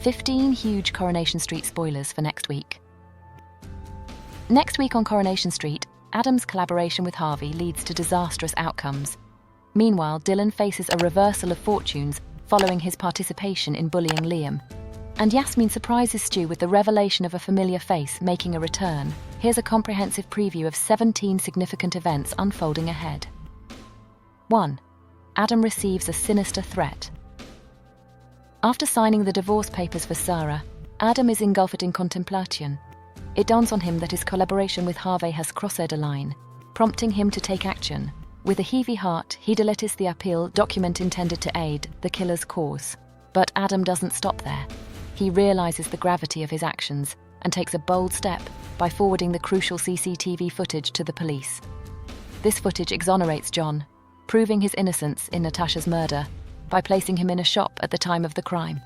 15 huge Coronation Street spoilers for next week. Next week on Coronation Street, Adam's collaboration with Harvey leads to disastrous outcomes. Meanwhile, Dylan faces a reversal of fortunes following his participation in bullying Liam. And Yasmeen surprises Stu with the revelation of a familiar face making a return. Here's a comprehensive preview of 17 significant events unfolding ahead. 1. Adam receives a sinister threat. After signing the divorce papers for Sarah, Adam is engulfed in contemplation. It dawns on him that his collaboration with Harvey has crossed a line, prompting him to take action. With a heavy heart, he deletes the appeal document intended to aid the killer's cause. But Adam doesn't stop there. He realizes the gravity of his actions and takes a bold step by forwarding the crucial CCTV footage to the police. This footage exonerates John, proving his innocence in Natasha's murder by placing him in a shop at the time of the crime.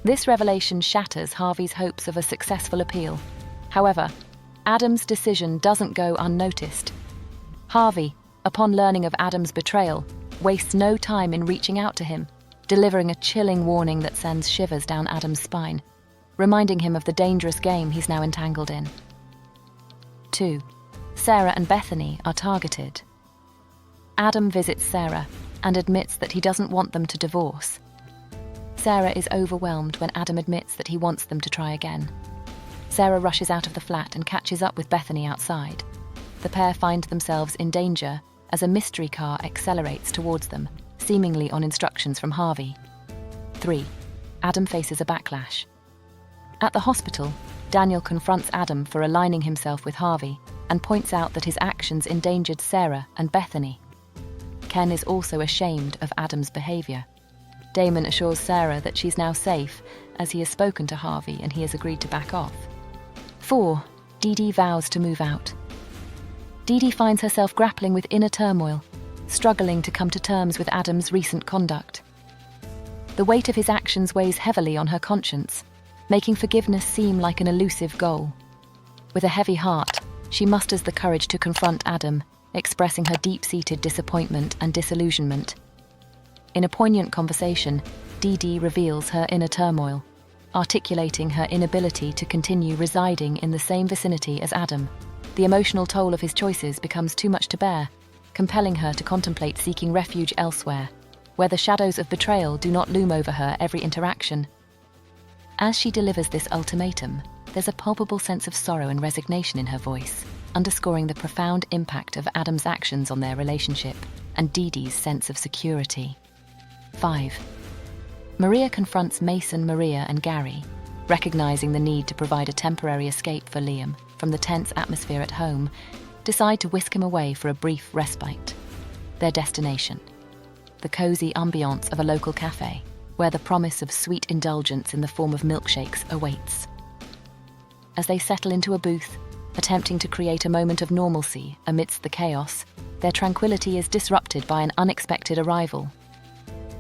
This revelation shatters Harvey's hopes of a successful appeal. However, Adam's decision doesn't go unnoticed. Harvey, upon learning of Adam's betrayal, wastes no time in reaching out to him, delivering a chilling warning that sends shivers down Adam's spine, reminding him of the dangerous game he's now entangled in. 2. Sarah and Bethany are targeted. Adam visits Sarah and admits that he doesn't want them to divorce. Sarah is overwhelmed when Adam admits that he wants them to try again. Sarah rushes out of the flat and catches up with Bethany outside. The pair find themselves in danger as a mystery car accelerates towards them, seemingly on instructions from Harvey. 3. Adam faces a backlash. At the hospital, Daniel confronts Adam for aligning himself with Harvey and points out that his actions endangered Sarah and Bethany. Ken is also ashamed of Adam's behavior. Damon assures Sarah that she's now safe as he has spoken to Harvey and he has agreed to back off. 4. Dee-Dee vows to move out. Dee-Dee finds herself grappling with inner turmoil, struggling to come to terms with Adam's recent conduct. The weight of his actions weighs heavily on her conscience, making forgiveness seem like an elusive goal. With a heavy heart, she musters the courage to confront Adam, expressing her deep-seated disappointment and disillusionment. In a poignant conversation, Dee-Dee reveals her inner turmoil, articulating her inability to continue residing in the same vicinity as Adam. The emotional toll of his choices becomes too much to bear, compelling her to contemplate seeking refuge elsewhere, where the shadows of betrayal do not loom over her every interaction. As she delivers this ultimatum, there's a palpable sense of sorrow and resignation in her voice, underscoring the profound impact of Adam's actions on their relationship and Dee-Dee's sense of security. 5. Maria confronts Mason, Maria, and Gary, recognizing the need to provide a temporary escape for Liam from the tense atmosphere at home, decide to whisk him away for a brief respite. Their destination: the cozy ambiance of a local cafe, where the promise of sweet indulgence in the form of milkshakes awaits. As they settle into a booth, attempting to create a moment of normalcy amidst the chaos, their tranquility is disrupted by an unexpected arrival.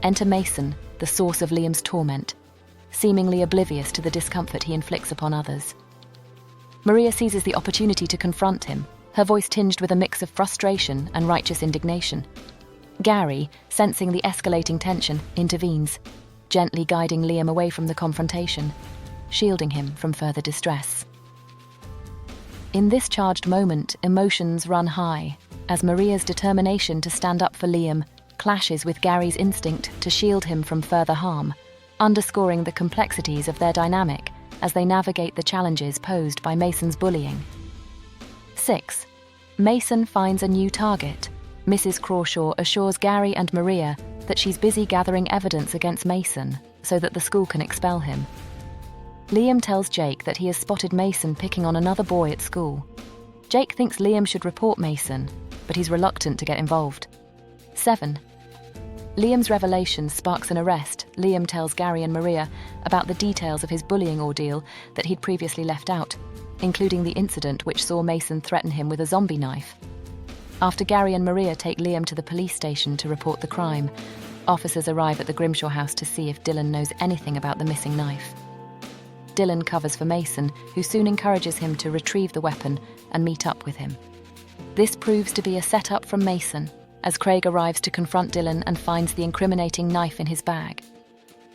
Enter Mason, the source of Liam's torment, seemingly oblivious to the discomfort he inflicts upon others. Maria seizes the opportunity to confront him, her voice tinged with a mix of frustration and righteous indignation. Gary, sensing the escalating tension, intervenes, gently guiding Liam away from the confrontation, shielding him from further distress. In this charged moment, emotions run high, as Maria's determination to stand up for Liam clashes with Gary's instinct to shield him from further harm, underscoring the complexities of their dynamic as they navigate the challenges posed by Mason's bullying. 6. Mason finds a new target. Mrs. Crawshaw assures Gary and Maria that she's busy gathering evidence against Mason so that the school can expel him. Liam tells Jake that he has spotted Mason picking on another boy at school. Jake thinks Liam should report Mason, but he's reluctant to get involved. 7. Liam's revelation sparks an arrest. Liam tells Gary and Maria about the details of his bullying ordeal that he'd previously left out, including the incident which saw Mason threaten him with a zombie knife. After Gary and Maria take Liam to the police station to report the crime, officers arrive at the Grimshaw house to see if Dylan knows anything about the missing knife. Dylan covers for Mason, who soon encourages him to retrieve the weapon and meet up with him. This proves to be a setup from Mason, as Craig arrives to confront Dylan and finds the incriminating knife in his bag.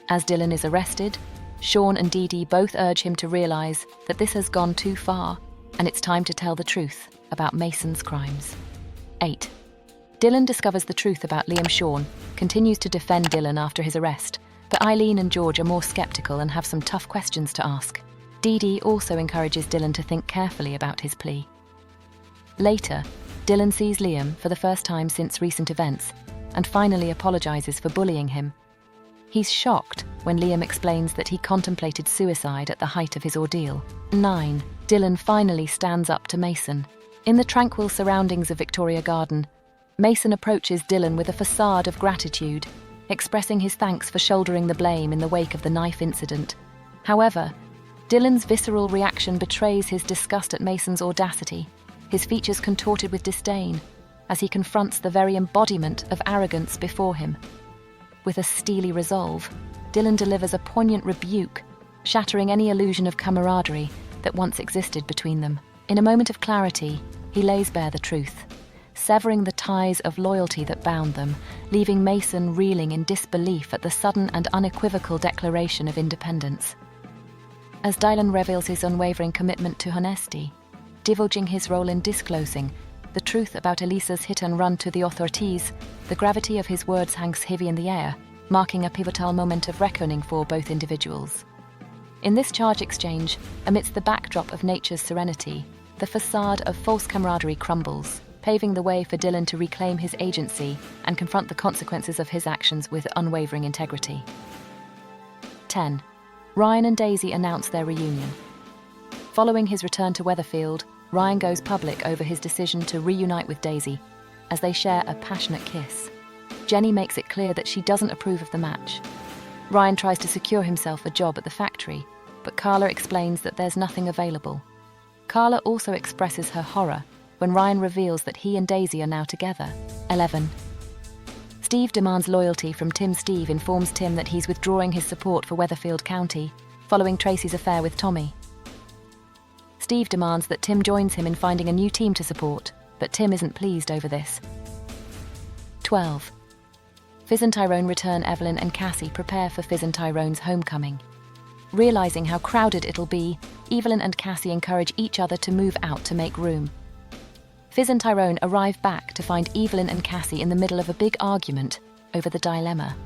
As Dylan is arrested, Sean and Dee-Dee both urge him to realize that this has gone too far and it's time to tell the truth about Mason's crimes. 8. Dylan discovers the truth about Liam. Sean continues to defend Dylan after his arrest, but Eileen and George are more skeptical and have some tough questions to ask. Dee-Dee also encourages Dylan to think carefully about his plea. Later, Dylan sees Liam for the first time since recent events and finally apologizes for bullying him. He's shocked when Liam explains that he contemplated suicide at the height of his ordeal. 9. Dylan finally stands up to Mason. In the tranquil surroundings of Victoria Garden, Mason approaches Dylan with a facade of gratitude, expressing his thanks for shouldering the blame in the wake of the knife incident. However, Dylan's visceral reaction betrays his disgust at Mason's audacity, his features contorted with disdain, as he confronts the very embodiment of arrogance before him. With a steely resolve, Dylan delivers a poignant rebuke, shattering any illusion of camaraderie that once existed between them. In a moment of clarity, he lays bare the truth, severing the ties of loyalty that bound them, leaving Mason reeling in disbelief at the sudden and unequivocal declaration of independence. As Dylan reveals his unwavering commitment to honesty, divulging his role in disclosing the truth about Elisa's hit and run to the authorities, the gravity of his words hangs heavy in the air, marking a pivotal moment of reckoning for both individuals. In this charge exchange, amidst the backdrop of nature's serenity, the facade of false camaraderie crumbles, paving the way for Dylan to reclaim his agency and confront the consequences of his actions with unwavering integrity. 10. Ryan and Daisy announce their reunion. Following his return to Weatherfield, Ryan goes public over his decision to reunite with Daisy, as they share a passionate kiss. Jenny makes it clear that she doesn't approve of the match. Ryan tries to secure himself a job at the factory, but Carla explains that there's nothing available. Carla also expresses her horror when Ryan reveals that he and Daisy are now together. 11. Steve demands loyalty from Tim. Steve informs Tim that he's withdrawing his support for Weatherfield County, following Tracy's affair with Tommy. Steve demands that Tim joins him in finding a new team to support, but Tim isn't pleased over this. 12. Fizz and Tyrone return. Evelyn and Cassie prepare for Fizz and Tyrone's homecoming. Realizing how crowded it'll be, Evelyn and Cassie encourage each other to move out to make room. Fizz and Tyrone arrive back to find Evelyn and Cassie in the middle of a big argument over the dilemma.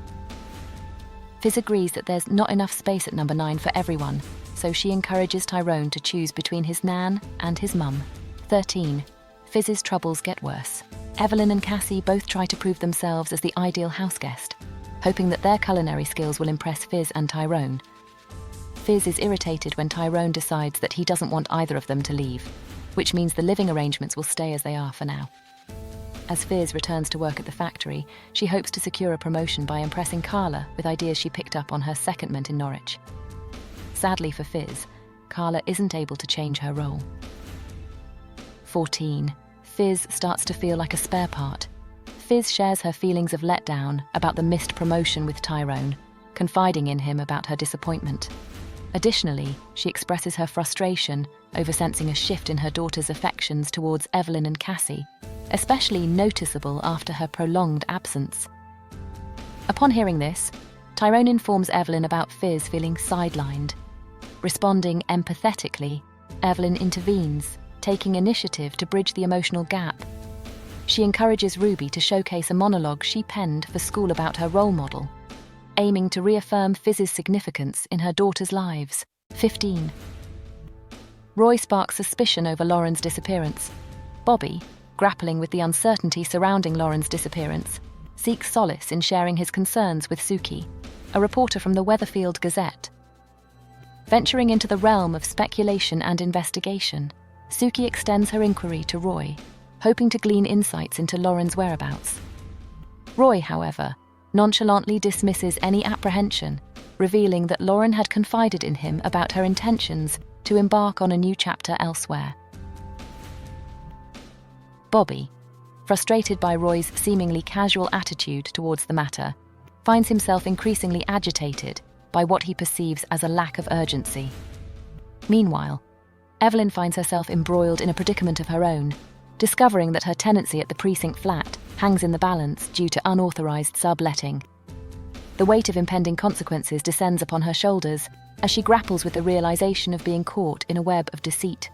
Fizz agrees that there's not enough space at number 9 for everyone, so she encourages Tyrone to choose between his nan and his mum. 13. Fizz's troubles get worse. Evelyn and Cassie both try to prove themselves as the ideal houseguest, hoping that their culinary skills will impress Fizz and Tyrone. Fizz is irritated when Tyrone decides that he doesn't want either of them to leave, which means the living arrangements will stay as they are for now. As Fizz returns to work at the factory, she hopes to secure a promotion by impressing Carla with ideas she picked up on her secondment in Norwich. Sadly for Fizz, Carla isn't able to change her role. 14. Fizz starts to feel like a spare part. Fizz shares her feelings of letdown about the missed promotion with Tyrone, confiding in him about her disappointment. Additionally, she expresses her frustration over sensing a shift in her daughter's affections towards Evelyn and Cassie, especially noticeable after her prolonged absence. Upon hearing this, Tyrone informs Evelyn about Fizz feeling sidelined. Responding empathetically, Evelyn intervenes, taking initiative to bridge the emotional gap. She encourages Ruby to showcase a monologue she penned for school about her role model, aiming to reaffirm Fizz's significance in her daughters' lives. 15. Roy sparks suspicion over Lauren's disappearance. Bobby, grappling with the uncertainty surrounding Lauren's disappearance, seeks solace in sharing his concerns with Suki, a reporter from the Weatherfield Gazette. Venturing into the realm of speculation and investigation, Suki extends her inquiry to Roy, hoping to glean insights into Lauren's whereabouts. Roy, however, nonchalantly dismisses any apprehension, revealing that Lauren had confided in him about her intentions to embark on a new chapter elsewhere. Bobby, frustrated by Roy's seemingly casual attitude towards the matter, finds himself increasingly agitated by what he perceives as a lack of urgency. Meanwhile, Evelyn finds herself embroiled in a predicament of her own, discovering that her tenancy at the precinct flat hangs in the balance due to unauthorized subletting. The weight of impending consequences descends upon her shoulders, as she grapples with the realization of being caught in a web of deceit.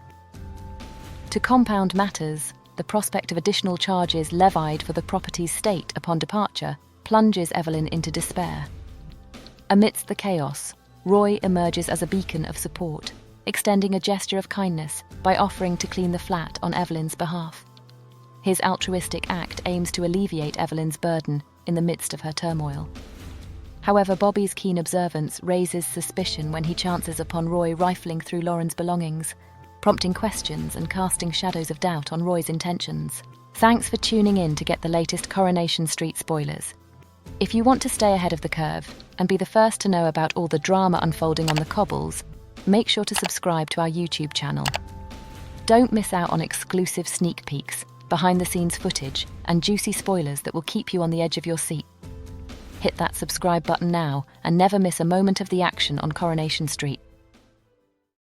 To compound matters, the prospect of additional charges levied for the property's state upon departure plunges Evelyn into despair. Amidst the chaos, Roy emerges as a beacon of support, extending a gesture of kindness by offering to clean the flat on Evelyn's behalf. His altruistic act aims to alleviate Evelyn's burden in the midst of her turmoil. However, Bobby's keen observance raises suspicion when he chances upon Roy rifling through Lauren's belongings, prompting questions and casting shadows of doubt on Roy's intentions. Thanks for tuning in to get the latest Coronation Street spoilers. If you want to stay ahead of the curve and be the first to know about all the drama unfolding on the cobbles, make sure to subscribe to our YouTube channel. Don't miss out on exclusive sneak peeks, behind-the-scenes footage, and juicy spoilers that will keep you on the edge of your seat. Hit that subscribe button now and never miss a moment of the action on Coronation Street.